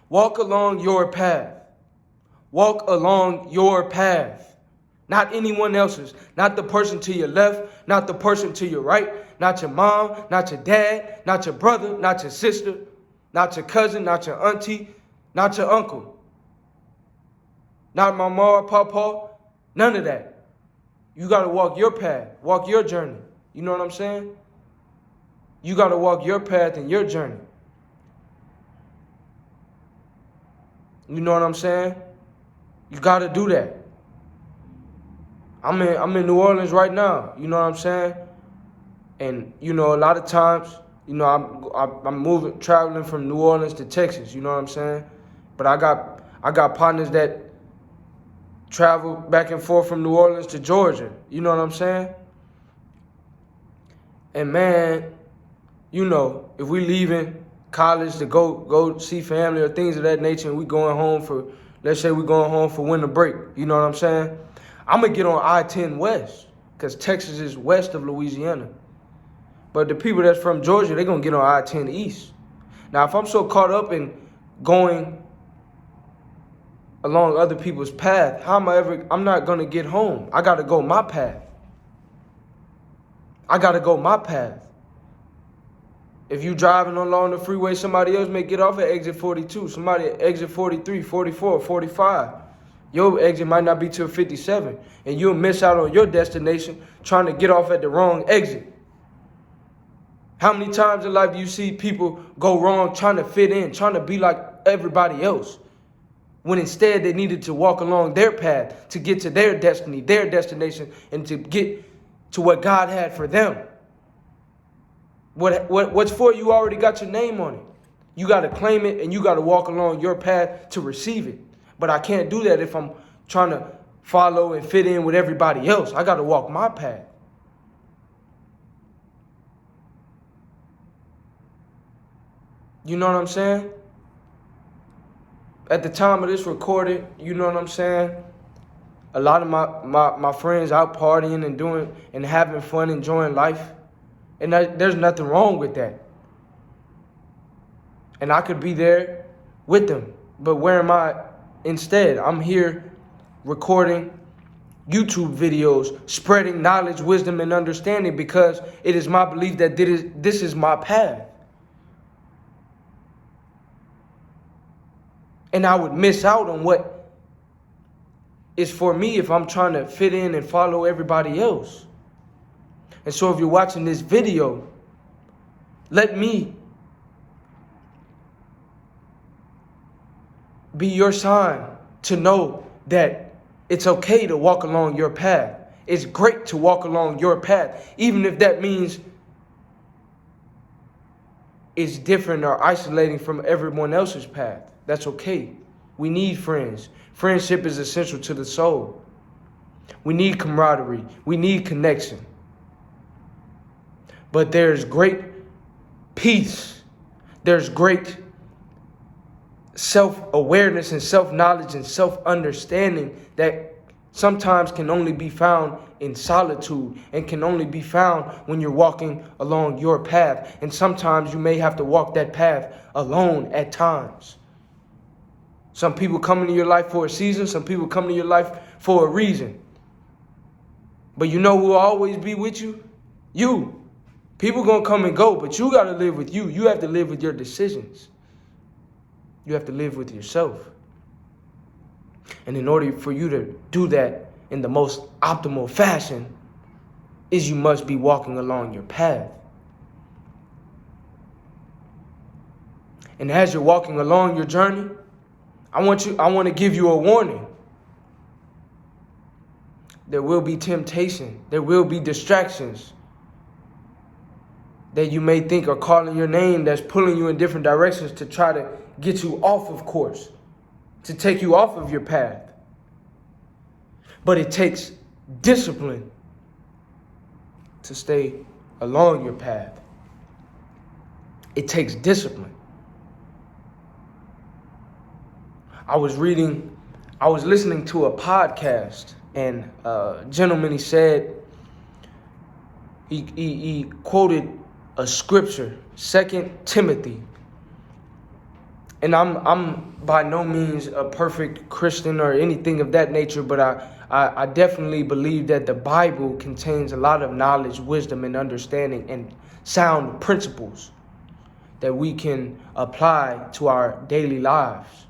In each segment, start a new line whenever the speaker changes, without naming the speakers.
Walk along your path. Walk along your path. Not anyone else's. Not the person to your left, not the person to your right, not your mom, not your dad, not your brother, not your sister, not your cousin, not your auntie, not your uncle. Not my ma or papa. None of that. You got to walk your path. Walk your journey. You know what I'm saying? You got to walk your path and your journey. You know what I'm saying? You got to do that. I'm in New Orleans right now. You know what I'm saying? And you know, a lot of times, you know, I'm traveling from New Orleans to Texas. You know what I'm saying? But I got partners that travel back and forth from New Orleans to Georgia. You know what I'm saying? And man, you know, if we leaving college to go see family or things of that nature, and we going home for, let's say we going home for winter break, you know what I'm saying? I'm going to get on I-10 West, because Texas is west of Louisiana. But the people that's from Georgia, they're going to get on I-10 East. Now, if I'm so caught up in going along other people's path, I'm not going to get home. I got to go my path. I got to go my path. If you driving along the freeway, somebody else may get off at exit 42, somebody at exit 43, 44, 45. Your exit might not be till 57, and you'll miss out on your destination trying to get off at the wrong exit. How many times in life do you see people go wrong trying to fit in, trying to be like everybody else, when instead they needed to walk along their path to get to their destiny, their destination, and to get to what God had for them? What's for you already got your name on it. You got to claim it, and you got to walk along your path to receive it. But I can't do that if I'm trying to follow and fit in with everybody else. I got to walk my path. You know what I'm saying? At the time of this recording, you know what I'm saying? A lot of my friends out partying and doing and having fun, enjoying life. And there's nothing wrong with that. And I could be there with them. But where am I instead? I'm here recording YouTube videos, spreading knowledge, wisdom, and understanding, because it is my belief that this is my path. And I would miss out on what is for me if I'm trying to fit in and follow everybody else. And so if you're watching this video, let me be your sign to know that it's okay to walk along your path. It's great to walk along your path, even if that means it's different or isolating from everyone else's path. That's okay. We need friends. Friendship is essential to the soul. We need camaraderie. We need connection. But there's great peace. There's great self-awareness and self-knowledge and self-understanding that sometimes can only be found in solitude and can only be found when you're walking along your path. And sometimes you may have to walk that path alone at times. Some people come into your life for a season. Some people come into your life for a reason. But you know who will always be with you? You. People going to come and go, but you got to live with you. You have to live with your decisions. You have to live with yourself. And in order for you to do that in the most optimal fashion, is you must be walking along your path. And as you're walking along your journey, I want to give you a warning. There will be temptation. There will be distractions that you may think are calling your name, that's pulling you in different directions to try to get you off of course, to take you off of your path. But it takes discipline to stay along your path. It takes discipline. I was listening to a podcast, and a gentleman, he quoted a scripture, 2 Timothy And I'm by no means a perfect Christian or anything of that nature, but I definitely believe that the Bible contains a lot of knowledge, wisdom, and understanding and sound principles that we can apply to our daily lives.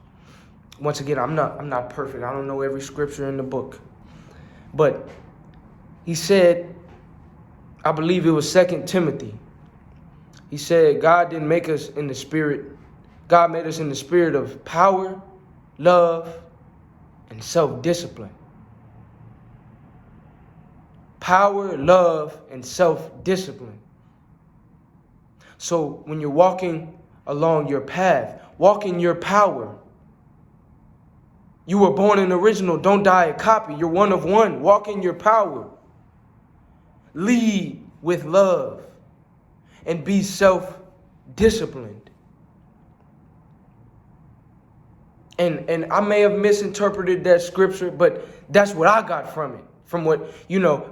Once again, I'm not perfect. I don't know every scripture in the book. But he said, I believe it was 2 Timothy. He said, God didn't make us in the spirit. God made us in the spirit of power, love, and self-discipline. Power, love, and self-discipline. So when you're walking along your path, walk in your power. You were born an original, don't die a copy. You're one of one. Walk in your power. Lead with love and be self-disciplined. And I may have misinterpreted that scripture, but that's what I got from it. From what,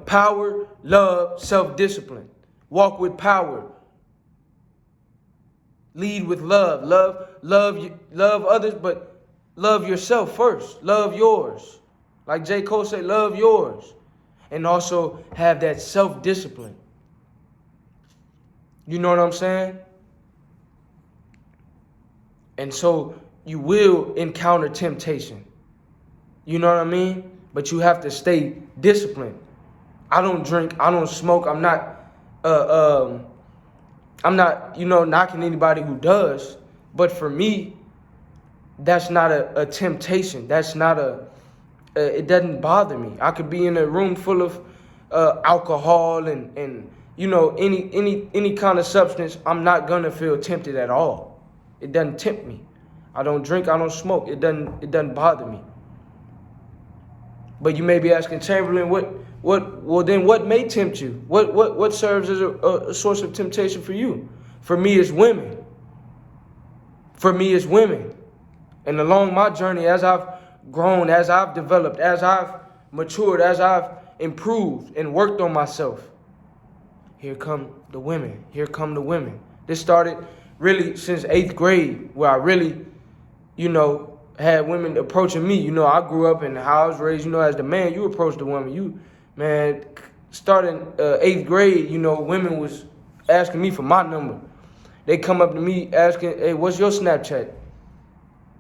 power, love, self-discipline. Walk with power. Lead with love. Love others, but love yourself first. Love yours. Like J. Cole said, love yours. And also have that self-discipline. You know what I'm saying? And so you will encounter temptation. You know what I mean? But you have to stay disciplined. I don't drink. I don't smoke. I'm not, knocking anybody who does. But for me, that's not a temptation. That's not it doesn't bother me. I could be in a room full of alcohol and any kind of substance. I'm not gonna feel tempted at all. It doesn't tempt me. I don't drink. I don't smoke. It doesn't bother me. But you may be asking, Chamberlain, what may tempt you? What serves as a source of temptation for you? For me, it's women. And along my journey, as I've grown, as I've developed, as I've matured, as I've improved and worked on myself, here come the women. This started really since 8th grade, where I really, had women approaching me. I grew up in how I was raised, as the man, you approach the woman. Starting 8th grade, women was asking me for my number. They come up to me asking, hey, what's your Snapchat?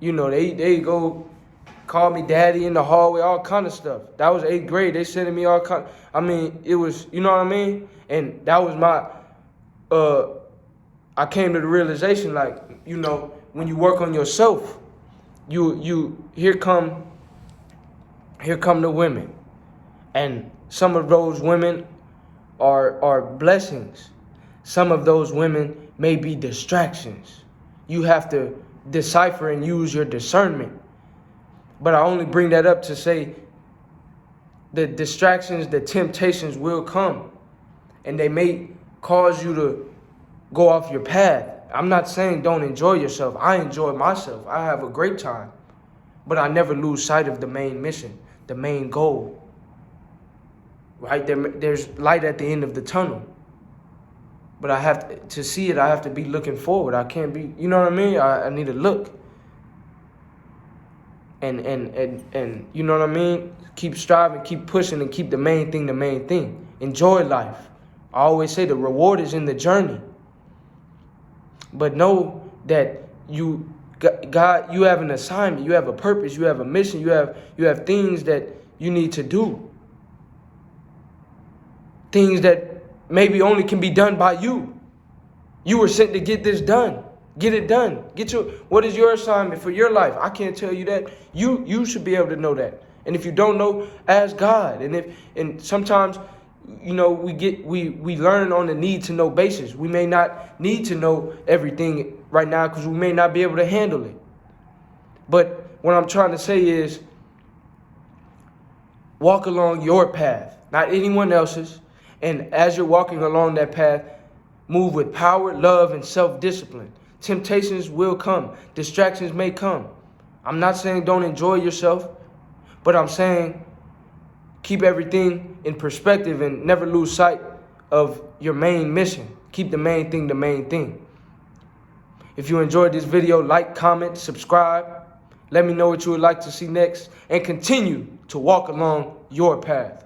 They go call me daddy in the hallway, all kind of stuff. That was 8th grade. They sending me all kind. It was, you know what I mean? And that was my, I came to the realization, like, when you work on yourself, here come the women. And some of those women are blessings. Some of those women may be distractions. You have to decipher and use your discernment. But I only bring that up to say the distractions, the temptations will come. And they may cause you to go off your path. I'm not saying don't enjoy yourself. I enjoy myself. I have a great time. But I never lose sight of the main mission, the main goal. Right? There's light at the end of the tunnel. But I have to see it, I have to be looking forward. I can't be, you know what I mean? I need to look. And you know what I mean? Keep striving, keep pushing, and keep the main thing. Enjoy life. I always say the reward is in the journey. But know that you have an assignment, you have a purpose, you have a mission, you have things that you need to do. Things that maybe only can be done by you. You were sent to get this done. Get it done. What is your assignment for your life? I can't tell you that. You should be able to know that. And if you don't know, ask God. And sometimes, we learn on a need to know basis. We may not need to know everything right now because we may not be able to handle it. But what I'm trying to say is walk along your path, not anyone else's. And as you're walking along that path, move with power, love, and self-discipline. Temptations will come. Distractions may come. I'm not saying don't enjoy yourself, but I'm saying keep everything in perspective and never lose sight of your main mission. Keep the main thing the main thing. If you enjoyed this video, like, comment, subscribe. Let me know what you would like to see next, and continue to walk along your path.